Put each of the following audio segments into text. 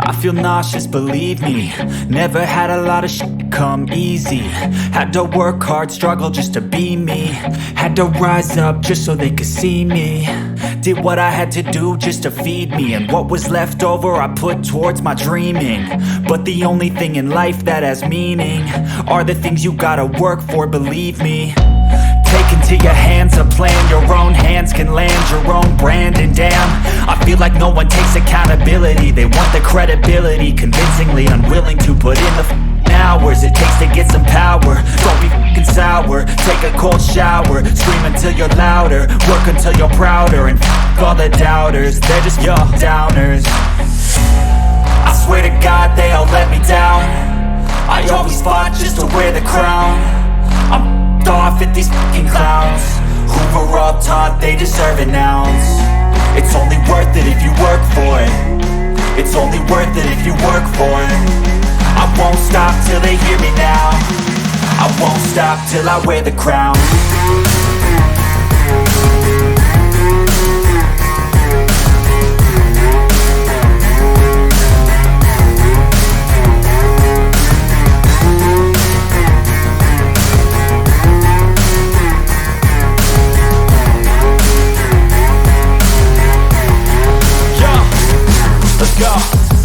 I feel nauseous, believe me. Never had a lot of shit come easy. Had to work hard, struggle just to be me. Had to rise up just so they could see me. Did what I had to do just to feed me. And what was left over I put towards my dreaming. But the only thing in life that has meaning are the things you gotta work for, believe me. Take into your hands a plan. Your own hands can land your own brand. And damn, I feel like no one takes accountability. They want the credibility, convincingly unwilling to put in the hours it takes to get some power. Don't be f***ing sour. Take a cold shower. Scream until you're louder. Work until you're prouder. And f*** all the doubters, they're just your downers. I swear to God they all let me down. I always fought just to wear the crown. I'm off at these fucking clowns who were all taught they deserve an ounce. It's only worth it if you work for it. It's only worth it if you work for it. I won't stop till they hear me now. I won't stop till I wear the crown.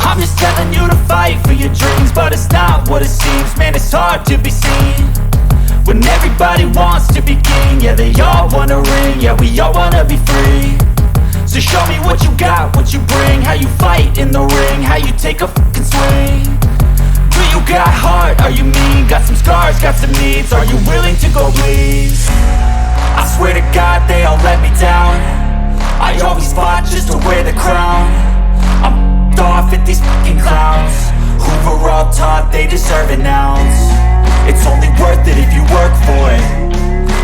I'm just telling you to fight for your dreams, but it's not what it seems. Man, it's hard to be seen when everybody wants to be king. Yeah, they all wanna ring, yeah, we all wanna be free. So show me what you got, what you bring. How you fight in the ring, how you take a fucking swing. Do you got heart, are you mean? Got some scars, got some needs, are you willing to go bleed? I swear to God they all let me down. I always fought just to wear the crown. I'm off at these fucking clowns who were all taught they deserve an ounce. It's only worth it if you work for it.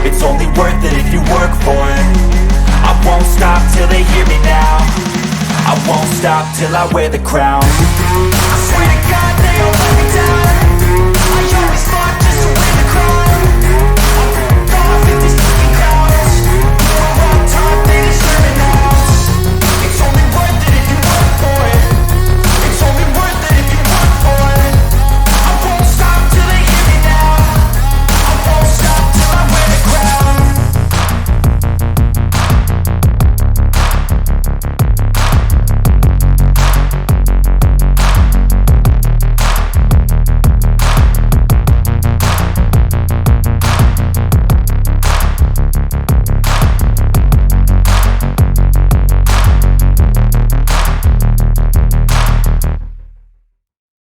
It's only worth it if you work for it. I won't stop till they hear me now. I won't stop till I wear the crown. I swear to God